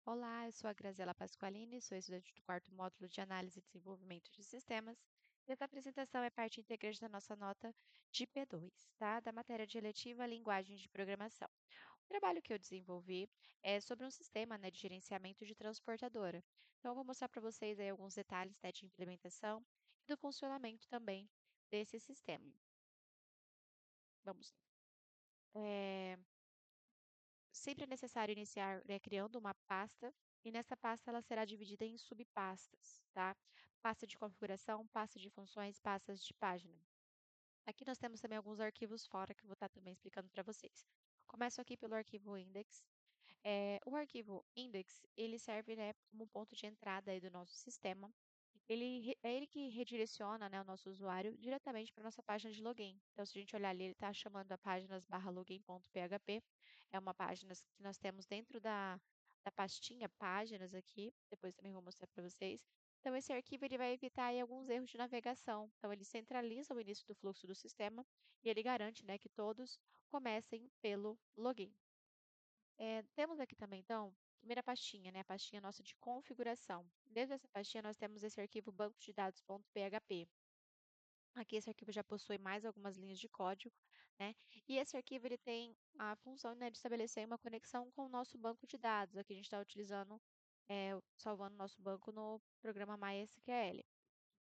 Olá, eu sou a Graziela Pasqualini, sou estudante do quarto módulo de Análise e Desenvolvimento de Sistemas. E essa apresentação é parte integrante da nossa nota de P2, tá? Da matéria de eletiva Linguagem de Programação. O trabalho que eu desenvolvi é sobre um sistema, né, de gerenciamento de transportadora. Então, eu vou mostrar para vocês aí alguns detalhes, né, de implementação e do funcionamento também desse sistema. Vamos lá. Sempre é necessário iniciar, né, criando uma pasta, e nessa pasta ela será dividida em subpastas, tá? Pasta de configuração, pasta de funções, pastas de página. Aqui nós temos também alguns arquivos fora que eu vou estar também explicando para vocês. Começo aqui pelo arquivo index. O arquivo index, ele serve, né, como ponto de entrada aí do nosso sistema. É ele que redireciona, né, o nosso usuário diretamente para a nossa página de login. Então, se a gente olhar ali, ele está chamando a páginas barra login.php. É uma página que nós temos dentro da pastinha páginas aqui. Depois também vou mostrar para vocês. Então, esse arquivo ele vai evitar aí alguns erros de navegação. Então, ele centraliza o início do fluxo do sistema e ele garante, né, que todos comecem pelo login. Temos aqui também, então, primeira pastinha, né? A pastinha nossa de configuração. Dentro dessa pastinha, nós temos esse arquivo banco de dados.php. Aqui, esse arquivo já possui mais algumas linhas de código, né? E esse arquivo, ele tem a função, né, de estabelecer uma conexão com o nosso banco de dados. Aqui a gente está utilizando, salvando nosso banco no programa MySQL.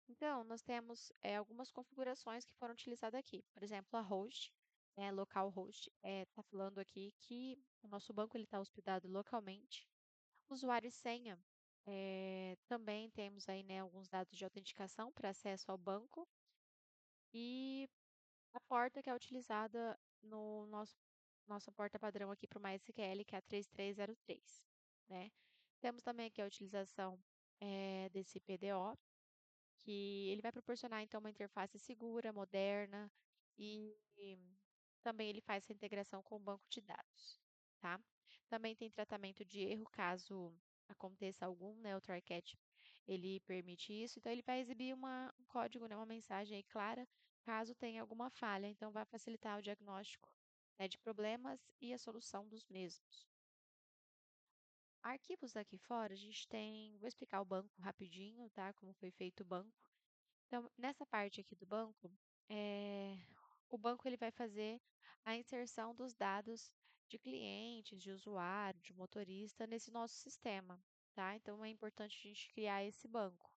Então, nós temos algumas configurações que foram utilizadas aqui. Por exemplo, a host, né, localhost, está falando aqui que o nosso banco está hospedado localmente. Usuário e senha, também temos aí, né, alguns dados de autenticação para acesso ao banco. E a porta que é utilizada no nossa porta padrão aqui para o MySQL, que é a 3303, né? Temos também aqui a utilização desse PDO, que ele vai proporcionar então uma interface segura, moderna e também ele faz essa integração com o banco de dados, tá? Também tem tratamento de erro caso aconteça algum, né? O try-catch ele permite isso, então ele vai exibir um código, né? Uma mensagem aí clara caso tenha alguma falha, então vai facilitar o diagnóstico, né, de problemas e a solução dos mesmos. Arquivos aqui fora, a gente tem, vou explicar o banco rapidinho, tá? Como foi feito o banco. Então, nessa parte aqui do banco, eh, o banco ele vai fazer a inserção dos dados de clientes, de usuário, de motorista nesse nosso sistema, tá? Então, é importante a gente criar esse banco,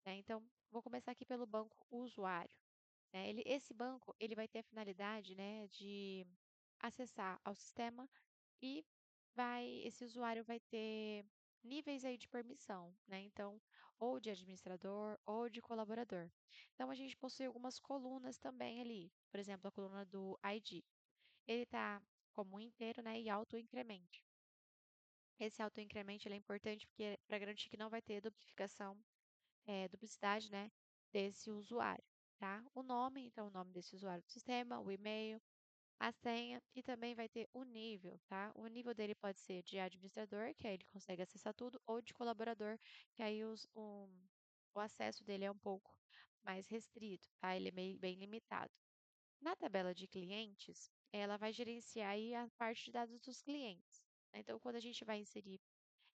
né? Então, vou começar aqui pelo banco usuário, né? Esse banco ele vai ter a finalidade, né, de acessar ao sistema e esse usuário vai ter níveis aí de permissão, né? Então, ou de administrador ou de colaborador. Então, a gente possui algumas colunas também ali. Por exemplo, a coluna do ID. Ele está como um inteiro, né? E auto-incremente. Esse auto-incremente ele é importante porque para garantir que não vai ter duplicidade, né? Desse usuário, tá? O nome, então, o nome desse usuário do sistema, o e-mail, a senha e também vai ter o nível, tá? O nível dele pode ser de administrador, que aí ele consegue acessar tudo, ou de colaborador, que aí o acesso dele é um pouco mais restrito, tá? Ele é bem limitado. Na tabela de clientes, ela vai gerenciar aí a parte de dados dos clientes, né? Então, quando a gente vai inserir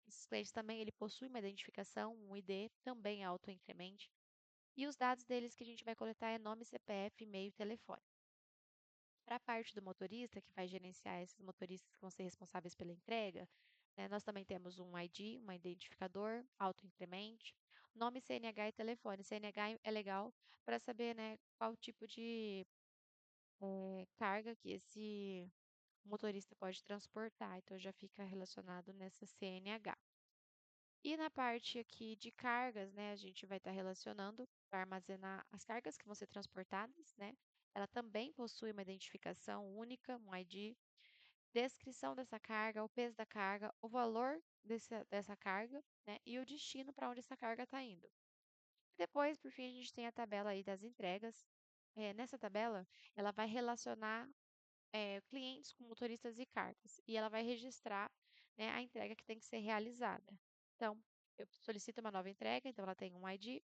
esses clientes também, ele possui uma identificação, um ID, também auto-incremente, e os dados deles que a gente vai coletar é nome, CPF, e-mail e telefone. Para a parte do motorista, que vai gerenciar esses motoristas que vão ser responsáveis pela entrega, né, nós também temos um ID, um identificador, auto-incremente, nome, CNH e telefone. CNH é legal para saber, né, qual tipo de carga que esse motorista pode transportar. Então, já fica relacionado nessa CNH. E na parte aqui de cargas, né, a gente vai estar relacionando para armazenar as cargas que vão ser transportadas, né? Ela também possui uma identificação única, um ID, descrição dessa carga, o peso da carga, o valor dessa carga, né? E o destino para onde essa carga está indo. Depois, por fim, a gente tem a tabela aí das entregas. Nessa tabela, ela vai relacionar clientes com motoristas e cargas. E ela vai registrar, né, a entrega que tem que ser realizada. Então, eu solicito uma nova entrega, então ela tem um ID,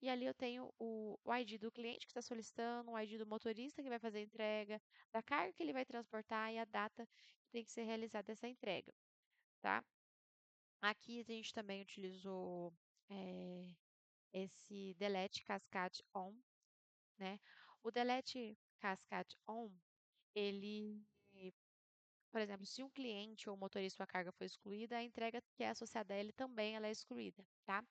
e ali eu tenho o ID do cliente que está solicitando, o ID do motorista que vai fazer a entrega, da carga que ele vai transportar e a data que tem que ser realizada essa entrega, tá? Aqui a gente também utilizou eh, esse delete cascade on, né? O delete cascade on, ele, por exemplo, se um cliente ou motorista ou a carga foi excluída, a entrega que é associada a ele também ela é excluída, tá?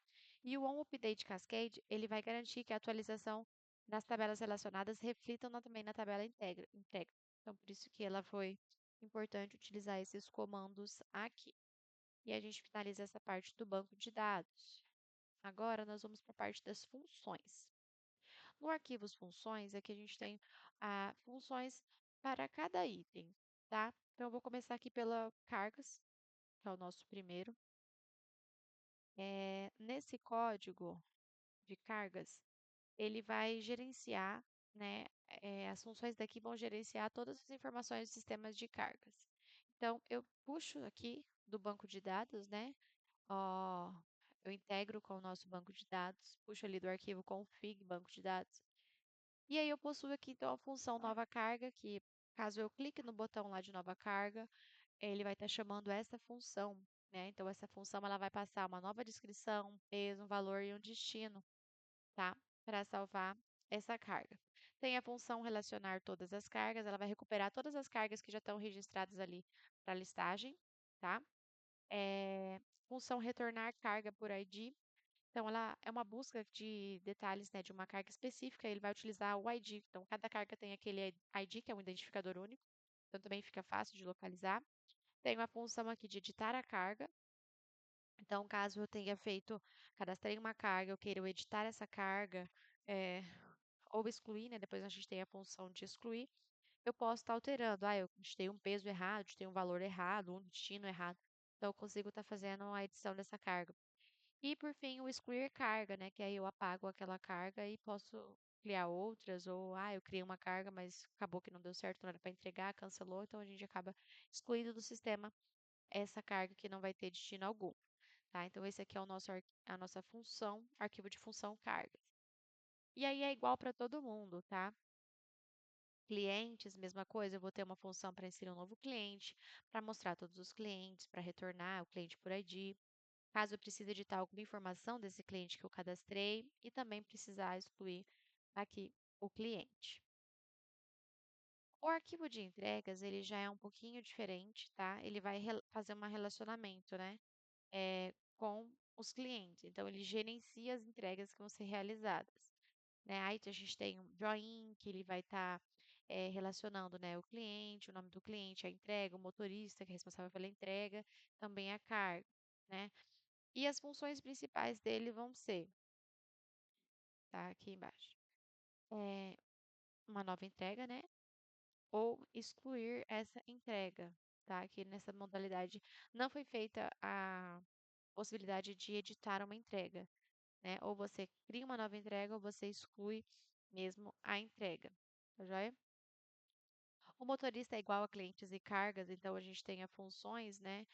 E o on update cascade, ele vai garantir que a atualização das tabelas relacionadas reflitam também na tabela entrega. Então, por isso que ela foi importante utilizar esses comandos aqui. E a gente finaliza essa parte do banco de dados. Agora nós vamos para a parte das funções. No arquivo funções, aqui a gente tem funções para cada item, tá? Então, eu vou começar aqui pela cargas, que é o nosso primeiro. Nesse código de cargas, ele vai gerenciar, né? As funções daqui vão gerenciar todas as informações dos sistemas de cargas. Então, eu puxo aqui do banco de dados, né? Ó, eu integro com o nosso banco de dados, puxo ali do arquivo config banco de dados. E aí eu possuo aqui então a função nova carga, que caso eu clique no botão lá de nova carga, ele vai estar chamando essa função, né? Então essa função ela vai passar uma nova descrição, um peso, um valor e um destino, tá? Para salvar essa carga. Tem a função relacionar todas as cargas, ela vai recuperar todas as cargas que já estão registradas ali para listagem, tá? Função retornar carga por ID. Então, ela é uma busca de detalhes, né, de uma carga específica. Ele vai utilizar o ID. Então, cada carga tem aquele ID, que é um identificador único. Então, também fica fácil de localizar. Tem uma função aqui de editar a carga. Então, caso eu tenha cadastrei uma carga, eu queira editar essa carga, é, ou excluir, né? Depois a gente tem a função de excluir. Eu posso estar alterando. Eu digitei um peso errado, digitei um valor errado, um destino errado. Então, eu consigo estar fazendo a edição dessa carga. E por fim, o excluir carga, né? Que aí eu apago aquela carga e posso criar outras, ou eu criei uma carga, mas acabou que não deu certo, não era para entregar, cancelou, então a gente acaba excluindo do sistema essa carga que não vai ter destino algum, tá? Então esse aqui é a nossa função, arquivo de função cargas. E aí é igual para todo mundo, tá? Clientes, mesma coisa, eu vou ter uma função para inserir um novo cliente, para mostrar todos os clientes, para retornar o cliente por ID. Caso eu precise editar alguma informação desse cliente que eu cadastrei e também precisar excluir aqui o cliente. O arquivo de entregas, ele já é um pouquinho diferente, tá? Ele vai fazer um relacionamento, né, com os clientes. Então, ele gerencia as entregas que vão ser realizadas, né? Aí a gente tem um join, que ele vai estar relacionando, né, o cliente, o nome do cliente, a entrega, o motorista que é responsável pela entrega, também a carga, né? E as funções principais dele vão ser, tá aqui embaixo, é, uma nova entrega, né? Ou excluir essa entrega, tá? Aqui nessa modalidade não foi feita a possibilidade de editar uma entrega, né? Ou você cria uma nova entrega ou você exclui mesmo a entrega, tá joia? O motorista é igual a clientes e cargas, então a gente tem as funções, né?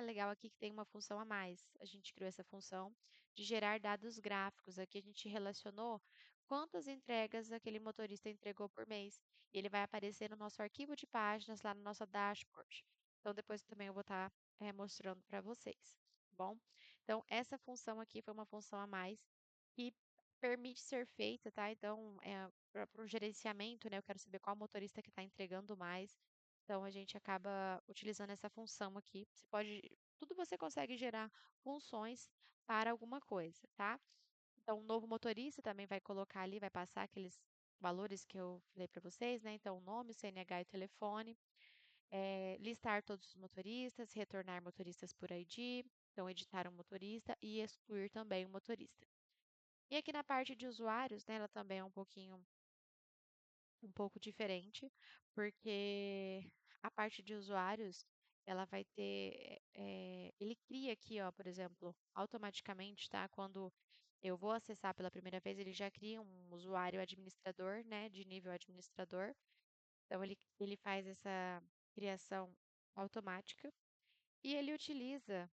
Legal, aqui que tem uma função a mais. A gente criou essa função de gerar dados gráficos. Aqui a gente relacionou quantas entregas aquele motorista entregou por mês. E ele vai aparecer no nosso arquivo de páginas, lá no nosso dashboard. Então, depois também eu vou estar mostrando para vocês, tá bom? Então, essa função aqui foi uma função a mais que permite ser feita, tá? Então, para o gerenciamento, né? Eu quero saber qual motorista que está entregando mais. Então, a gente acaba utilizando essa função aqui. Tudo você consegue gerar funções para alguma coisa, tá? Então, o novo motorista também vai colocar ali, vai passar aqueles valores que eu falei para vocês, né? Então, o nome, o CNH e o telefone, listar todos os motoristas, retornar motoristas por ID, então, editar um motorista e excluir também o motorista. E aqui na parte de usuários, né, ela também é um pouco diferente, porque a parte de usuários, ela vai ter, ele cria aqui, ó, por exemplo, automaticamente, tá? Quando eu vou acessar pela primeira vez, ele já cria um usuário administrador, né, de nível administrador. Então, ele faz essa criação automática e ele utiliza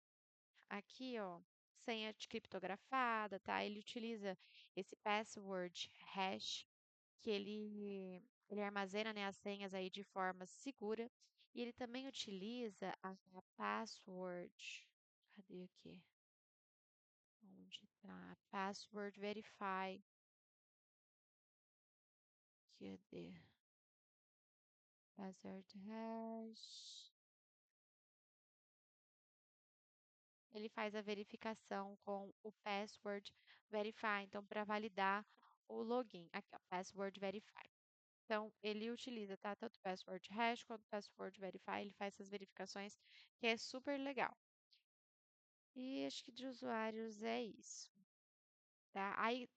aqui, ó, senha criptografada, tá? Ele utiliza esse password hash que ele armazena, né, as senhas aí de forma segura E ele também utiliza a password. Cadê aqui? Onde tá? Password Verify. Cadê? Password hash. Ele faz a verificação com o Password Verify, então, para validar o login. Aqui, ó, Password Verify. Então, ele utiliza, tá? Tanto Password Hash quanto Password Verify, ele faz essas verificações, que é super legal. E acho que de usuários é isso, tá? Aí,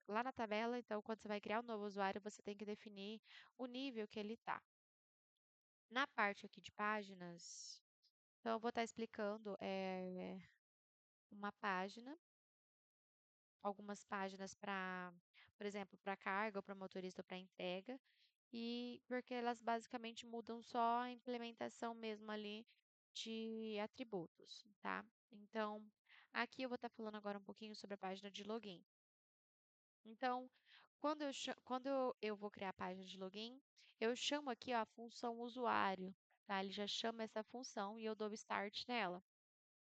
lá na tabela, então, quando você vai criar um novo usuário, você tem que definir o nível que ele tá. Na parte aqui de páginas, então, eu vou estar explicando uma página, algumas páginas para, por exemplo, para carga, ou para motorista, ou para entrega, e porque elas basicamente mudam só a implementação mesmo ali de atributos, tá? Então, aqui eu vou estar falando agora um pouquinho sobre a página de login. Então, quando eu vou criar a página de login, eu chamo aqui ó, a função usuário, tá? Ele já chama essa função e eu dou start nela.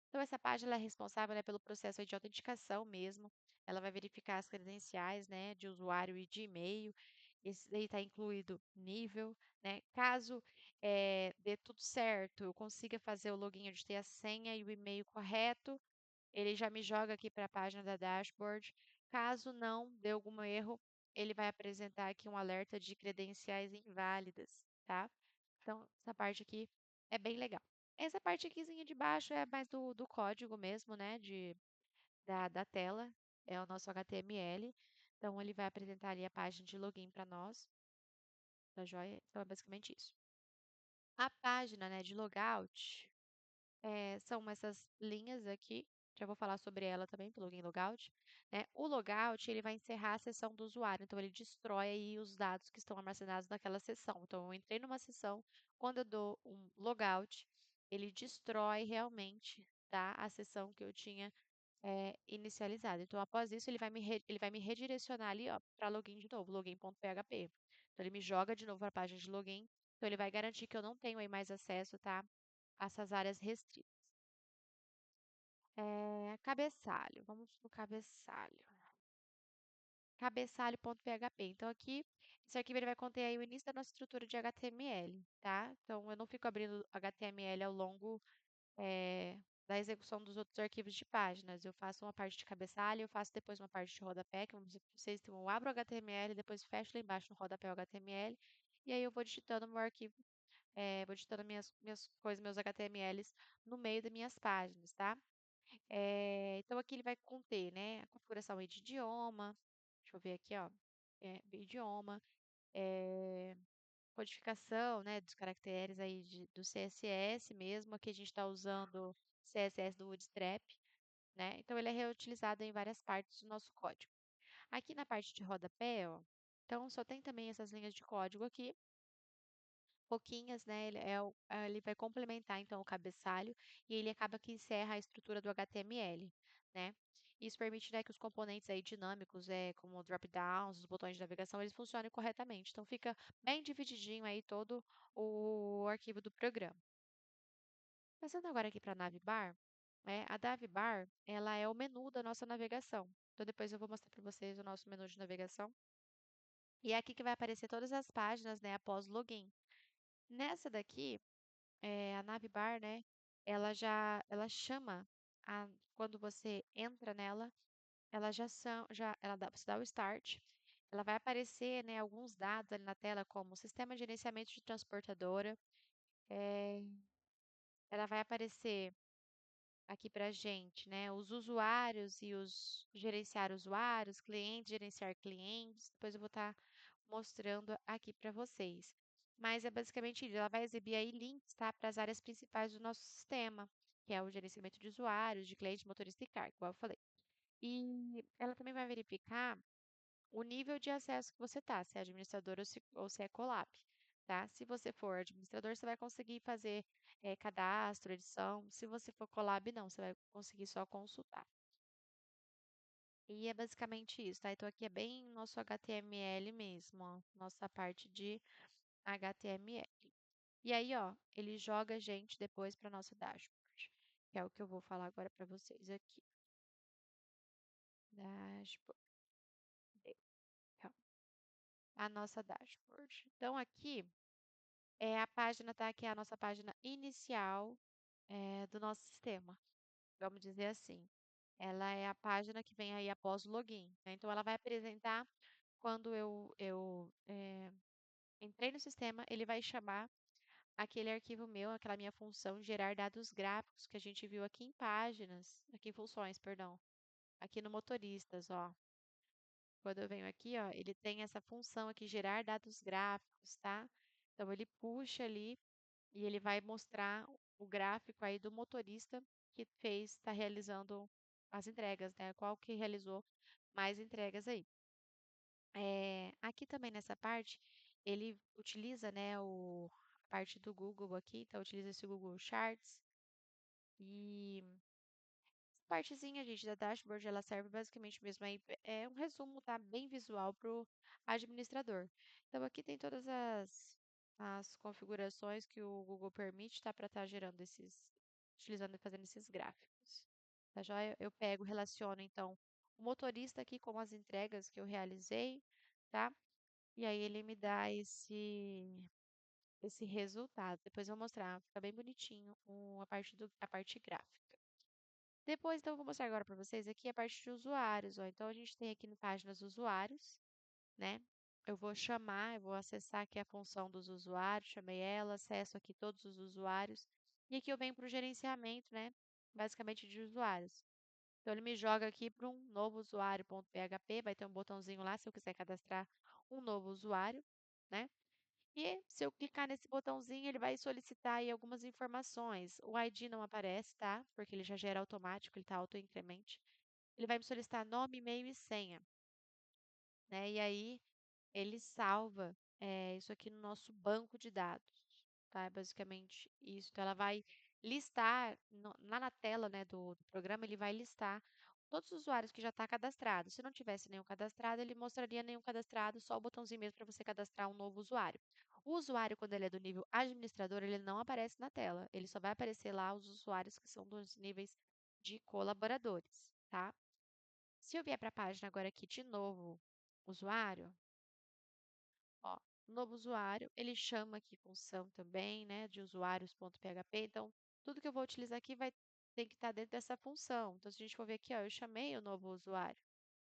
Então, essa página ela é responsável, né, pelo processo aí de autenticação mesmo. Ela vai verificar as credenciais, né, de usuário e de e-mail. Esse daí está incluído nível, né? Caso dê tudo certo, eu consiga fazer o login de ter a senha e o e-mail correto, ele já me joga aqui para a página da dashboard. Caso não dê algum erro, ele vai apresentar aqui um alerta de credenciais inválidas, tá? Então, essa parte aqui é bem legal. Essa parte aquizinha de baixo é mais do código mesmo, né? Da tela. É o nosso HTML. Então, ele vai apresentar ali a página de login para nós, tá joia? Então, é basicamente isso. A página, né, de logout são essas linhas aqui. Já vou falar sobre ela também, pelo login e logout, né? O logout, ele vai encerrar a sessão do usuário, então ele destrói aí os dados que estão armazenados naquela sessão. Então, eu entrei numa sessão, quando eu dou um logout, ele destrói realmente, tá? A sessão que eu tinha inicializada. Então, após isso, ele vai me redirecionar ali, ó, para login de novo, login.php. Então, ele me joga de novo para a página de login. Então, ele vai garantir que eu não tenho aí mais acesso, tá? A essas áreas restritas. Cabeçalho, vamos no cabeçalho. Cabeçalho.php. Então, aqui, esse arquivo ele vai conter aí o início da nossa estrutura de HTML, tá? Então, eu não fico abrindo HTML ao longo da execução dos outros arquivos de páginas. Eu faço uma parte de cabeçalho, eu faço depois uma parte de rodapé, que vamos dizer para vocês, então eu abro o HTML, depois fecho lá embaixo no rodapé o HTML, e aí eu vou digitando meu arquivo, vou digitando minhas coisas, meus HTMLs no meio das minhas páginas, tá? Então, aqui ele vai conter, né, a configuração aí de idioma, deixa eu ver aqui, ó, idioma, é, codificação, né, dos caracteres aí do CSS mesmo, aqui a gente está usando CSS do Bootstrap, né, então ele é reutilizado em várias partes do nosso código. Aqui na parte de rodapé, ó, então só tem também essas linhas de código aqui, pouquinhas, né? Ele vai complementar então o cabeçalho e ele acaba que encerra a estrutura do HTML, né? Isso permite, né, que os componentes aí dinâmicos, como o drop-downs, os botões de navegação, eles funcionem corretamente. Então fica bem divididinho aí todo o arquivo do programa. Passando agora aqui para a navbar, a navbar, ela é o menu da nossa navegação. Então depois eu vou mostrar para vocês o nosso menu de navegação. E é aqui que vai aparecer todas as páginas, né, após o login. Nessa daqui, a navbar, né, ela chama quando você entra nela, ela você dá o start, ela vai aparecer, né, alguns dados ali na tela, como o sistema de gerenciamento de transportadora, eh, ela vai aparecer aqui para gente, né, os usuários e os gerenciar usuários, clientes, gerenciar clientes. Depois eu vou estar mostrando aqui para vocês. Mas é basicamente isso. Ela vai exibir aí links, tá, para as áreas principais do nosso sistema, que é o gerenciamento de usuários, de cliente, motorista e carga, igual eu falei. E ela também vai verificar o nível de acesso que você está, se é administrador ou se é collab, tá? Se você for administrador, você vai conseguir fazer cadastro, edição. Se você for collab, não, você vai conseguir só consultar. E é basicamente isso, tá? Então aqui é bem nosso HTML mesmo, ó, nossa parte de HTML. E aí, ó, ele joga a gente depois para nossa dashboard, que é o que eu vou falar agora para vocês aqui. Dashboard. Calma. A nossa dashboard. Então, aqui a página, tá? Que é a nossa página inicial do nosso sistema, vamos dizer assim. Ela é a página que vem aí após o login, né? Então, ela vai apresentar quando eu entrei no sistema, ele vai chamar aquele arquivo meu, aquela minha função de gerar dados gráficos que a gente viu aqui em páginas, aqui em funções, perdão, aqui no motoristas, ó. Quando eu venho aqui, ó, ele tem essa função aqui, gerar dados gráficos, tá? Então, ele puxa ali e ele vai mostrar o gráfico aí do motorista que fez, está realizando as entregas, né? Qual que realizou mais entregas aí. Aqui também nessa parte, ele utiliza, né, a parte do Google aqui, então utiliza esse Google Charts e essa partezinha, gente, da dashboard, ela serve basicamente mesmo aí, é um resumo, tá? Bem visual para o administrador. Então, aqui tem todas as configurações que o Google permite, tá? Para estar gerando utilizando e fazendo esses gráficos. Tá joia? Eu pego, relaciono, então, o motorista aqui com as entregas que eu realizei, tá? E aí ele me dá esse resultado. Depois eu vou mostrar, fica bem bonitinho a parte gráfica. Depois, então, eu vou mostrar agora para vocês aqui a parte de usuários, ó. Então, a gente tem aqui no páginas usuários, né? Eu vou acessar aqui a função dos usuários, chamei ela, acesso aqui todos os usuários. E aqui eu venho para o gerenciamento, né? Basicamente de usuários. Então, ele me joga aqui para um novo usuário.php, vai ter um botãozinho lá se eu quiser cadastrar um novo usuário, né? E se eu clicar nesse botãozinho, ele vai solicitar aí algumas informações. O ID não aparece, tá? Porque ele já gera automático, ele está auto-incremente. Ele vai me solicitar nome, e-mail e senha, né? E aí ele salva isso aqui no nosso banco de dados, tá? É basicamente isso. Então, ela vai listar, lá na tela, né, do programa, ele vai listar todos os usuários que já está cadastrado. Se não tivesse nenhum cadastrado, ele mostraria nenhum cadastrado, só o botãozinho mesmo para você cadastrar um novo usuário. O usuário, quando ele é do nível administrador, ele não aparece na tela. Ele só vai aparecer lá os usuários que são dos níveis de colaboradores, tá? Se eu vier para a página agora aqui de novo, usuário, ó, novo usuário, ele chama aqui função também, né, de usuários.php. Então, tudo que eu vou utilizar aqui tem que estar dentro dessa função. Então, se a gente for ver aqui, ó, eu chamei o novo usuário,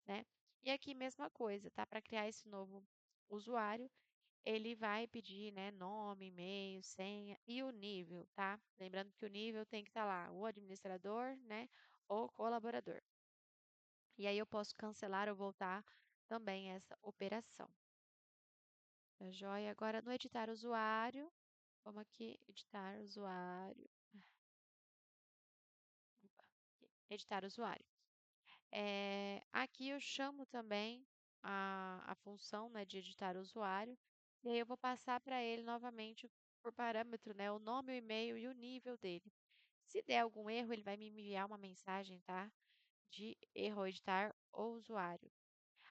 né? E aqui, mesma coisa, tá? Para criar esse novo usuário, ele vai pedir, né, nome, e-mail, senha e o nível, tá? Lembrando que o nível tem que estar lá, o administrador, né, ou colaborador. E aí eu posso cancelar ou voltar também essa operação. Tá joia? Agora no editar usuário, vamos aqui, editar usuário. Opa, aqui, editar usuário. Aqui eu chamo também a função, né, de editar usuário, e aí eu vou passar para ele novamente por parâmetro, né, o nome, o e-mail e o nível dele. Se der algum erro, ele vai me enviar uma mensagem, tá? De erro ao editar o usuário.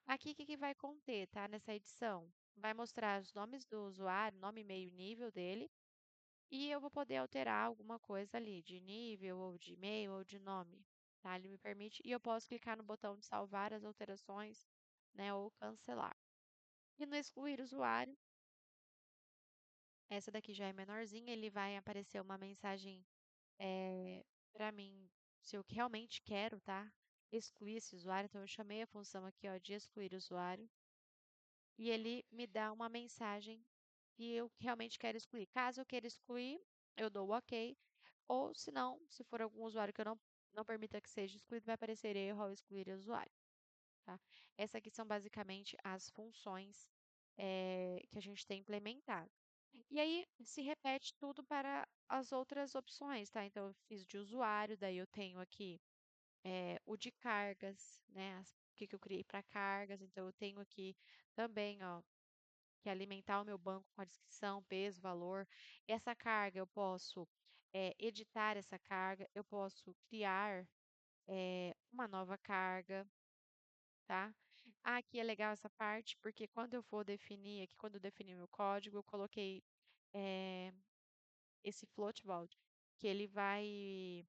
Aqui, o que que vai conter, tá? Nessa edição? Vai mostrar os nomes do usuário, nome, e-mail e nível dele. E eu vou poder alterar alguma coisa ali, de nível, ou de e-mail, ou de nome, tá? Ele me permite. E eu posso clicar no botão de salvar as alterações, né? Ou cancelar. E no excluir usuário, essa daqui já é menorzinha, ele vai aparecer uma mensagem para mim, se eu realmente quero, tá? Excluir esse usuário. Então, eu chamei a função aqui, ó, de excluir usuário. E ele me dá uma mensagem que eu realmente quero excluir. Caso eu queira excluir, eu dou o OK. Ou, se não, se for algum usuário que eu não permita que seja excluído, vai aparecer erro ao excluir o usuário. Tá? Essas aqui são basicamente as funções que a gente tem implementado. E aí se repete tudo para as outras opções, tá? Então, eu fiz de usuário, daí eu tenho aqui o de cargas, né? O que que eu criei para cargas. Então, eu tenho aqui também, ó, que é alimentar o meu banco com a descrição, peso, valor. Essa carga eu posso editar essa carga, eu posso criar uma nova carga, tá? Aqui é legal essa parte, porque quando eu for definir, aqui quando eu defini meu código, eu coloquei esse floatvault, que ele vai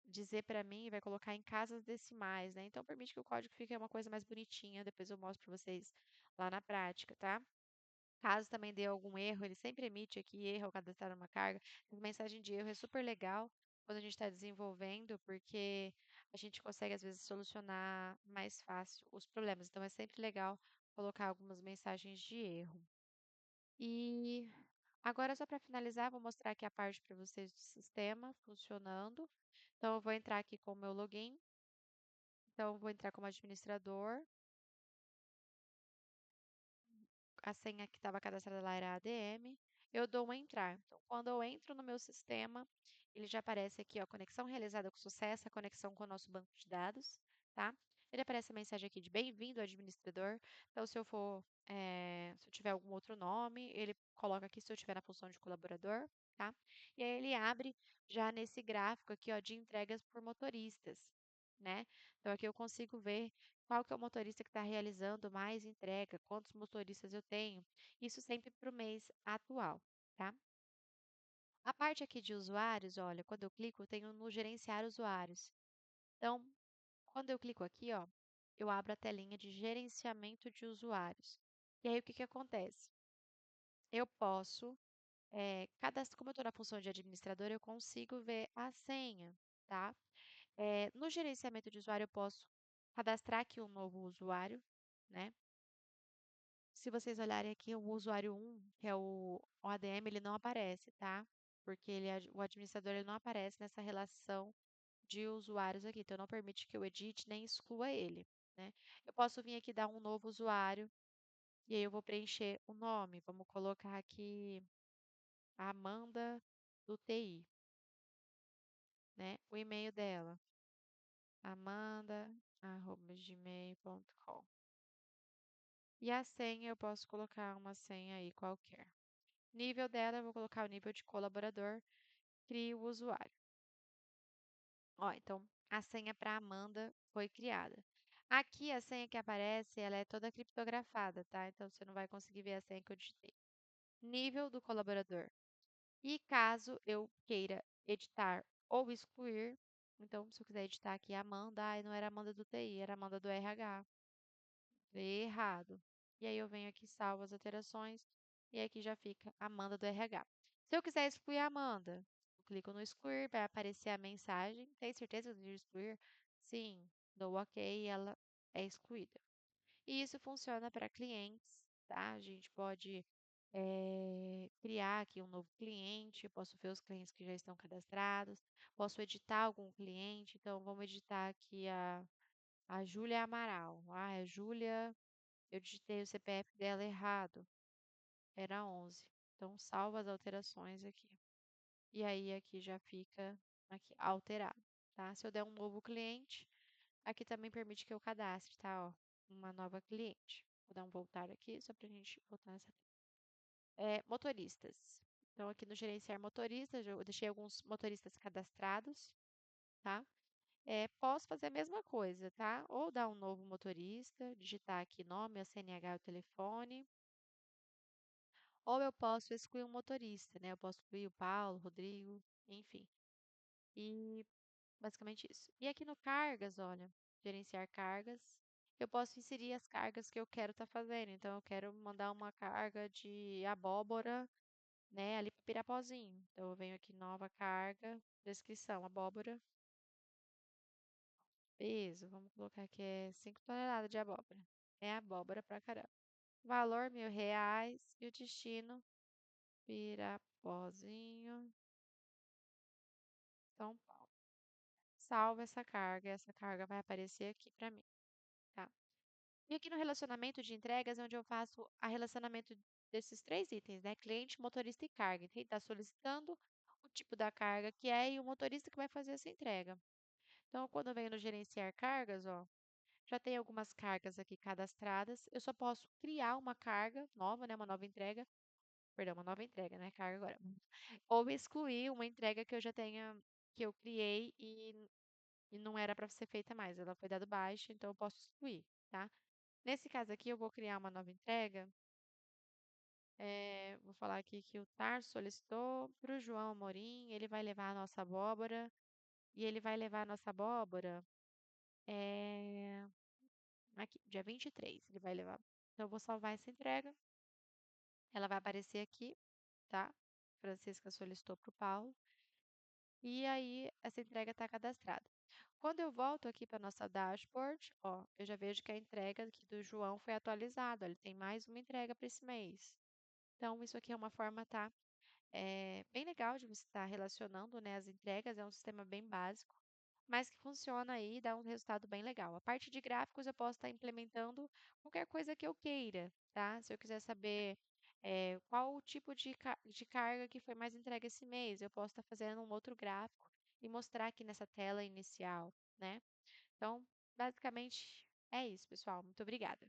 dizer para mim, vai colocar em casas decimais, né? Então permite que o código fique uma coisa mais bonitinha, depois eu mostro para vocês lá na prática, tá? Caso também dê algum erro, ele sempre emite aqui erro ao cadastrar uma carga. Essa mensagem de erro é super legal quando a gente está desenvolvendo, porque a gente consegue às vezes solucionar mais fácil os problemas. Então é sempre legal colocar algumas mensagens de erro. E agora, só para finalizar, vou mostrar aqui a parte para vocês do sistema funcionando. Então, eu vou entrar aqui com o meu login. Então, eu vou entrar como administrador. A senha que estava cadastrada lá era ADM. Eu dou um entrar. Então, quando eu entro no meu sistema, ele já aparece aqui, ó, conexão realizada com sucesso, a conexão com o nosso banco de dados, tá? Ele aparece a mensagem aqui de bem-vindo, administrador. Então, se eu tiver algum outro nome, ele coloca aqui se eu estiver na função de colaborador, tá? E aí ele abre já nesse gráfico aqui, ó, de entregas por motoristas, né? Então, aqui eu consigo ver qual que é o motorista que está realizando mais entrega, quantos motoristas eu tenho, isso sempre para o mês atual, tá? A parte aqui de usuários, olha, quando eu clico, eu tenho no gerenciar usuários. Então, quando eu clico aqui, ó, eu abro a telinha de gerenciamento de usuários. E aí, o que que acontece? Eu posso, como eu estou na função de administrador, eu consigo ver a senha, tá? No gerenciamento de usuário, eu posso cadastrar aqui um novo usuário, né? Se vocês olharem aqui, o usuário 1, que é o ADM, ele não aparece, tá? Porque o administrador ele não aparece nessa relação de usuários aqui. Então, não permite que eu edite nem exclua ele, né? Eu posso vir aqui dar um novo usuário e aí eu vou preencher o nome. Vamos colocar aqui Amanda do TI, né? O e-mail dela, amanda@gmail.com. E a senha, eu posso colocar uma senha aí qualquer. Nível dela, eu vou colocar o nível de colaborador, crio o usuário. Ó, então, a senha para Amanda foi criada. Aqui, a senha que aparece, ela é toda criptografada, tá? Então, você não vai conseguir ver a senha que eu digitei. Nível do colaborador. E caso eu queira editar ou excluir, então, se eu quiser editar aqui Amanda, ai, não era Amanda do TI, era Amanda do RH. Errado. E aí eu venho aqui, salvo as alterações, e aqui já fica Amanda do RH. Se eu quiser excluir a Amanda, eu clico no excluir, vai aparecer a mensagem. Tem certeza de excluir? Sim, dou OK e ela é excluída. E isso funciona para clientes, tá? A gente pode criar aqui um novo cliente, eu posso ver os clientes que já estão cadastrados, posso editar algum cliente, então vamos editar aqui a Júlia Amaral. Ah, a Júlia eu digitei o CPF dela errado, era 11. Então, salva as alterações aqui. E aí, aqui já fica aqui, alterado, tá? Se eu der um novo cliente, aqui também permite que eu cadastre, tá? Ó, uma nova cliente. Vou dar um voltar aqui, só para a gente voltar nessa. Motoristas. Então, aqui no gerenciar motoristas, eu deixei alguns motoristas cadastrados, tá? Posso fazer a mesma coisa, tá? Ou dar um novo motorista, digitar aqui nome, a CNH e o telefone. Ou eu posso excluir um motorista, né? Eu posso excluir o Paulo, o Rodrigo, enfim. E basicamente isso. E aqui no cargas, olha, gerenciar cargas, eu posso inserir as cargas que eu quero estar fazendo. Então, eu quero mandar uma carga de abóbora, né, ali para Pirapozinho. Então, eu venho aqui, nova carga, descrição, abóbora, peso, vamos colocar que é 5 toneladas de abóbora. É abóbora pra caramba. Valor, R$ 1.000 e o destino, Pirapozinho, São Paulo. Salva essa carga vai aparecer aqui para mim, tá? E aqui no relacionamento de entregas, é onde eu faço a relacionamento desses três itens, né? Cliente, motorista e carga. Quem está solicitando, o tipo da carga que é e o motorista que vai fazer essa entrega. Então, quando eu venho no gerenciar cargas, ó, já tem algumas cargas aqui cadastradas. Eu só posso criar uma carga nova, né? Uma nova entrega. Perdão, uma nova entrega, né? Carga agora. Ou excluir uma entrega que eu já tenha, que eu criei e não era para ser feita mais. Ela foi dada baixa, então eu posso excluir, tá? Nesse caso aqui, eu vou criar uma nova entrega. Vou falar aqui que o Tarso solicitou para o João Amorim, ele vai levar a nossa abóbora, e ele vai levar a nossa abóbora é, aqui, dia 23, ele vai levar. Então, eu vou salvar essa entrega, ela vai aparecer aqui, tá? Francisca solicitou para o Paulo, e aí essa entrega está cadastrada. Quando eu volto aqui para nossa dashboard, ó, eu já vejo que a entrega aqui do João foi atualizada, ele tem mais uma entrega para esse mês. Então, isso aqui é uma forma, tá? Bem legal de você estar relacionando, né, as entregas, é um sistema bem básico, mas que funciona aí e dá um resultado bem legal. A parte de gráficos eu posso estar implementando qualquer coisa que eu queira, tá? Se eu quiser saber qual o tipo de carga que foi mais entregue esse mês, eu posso estar fazendo um outro gráfico e mostrar aqui nessa tela inicial, né? Então, basicamente é isso, pessoal. Muito obrigada.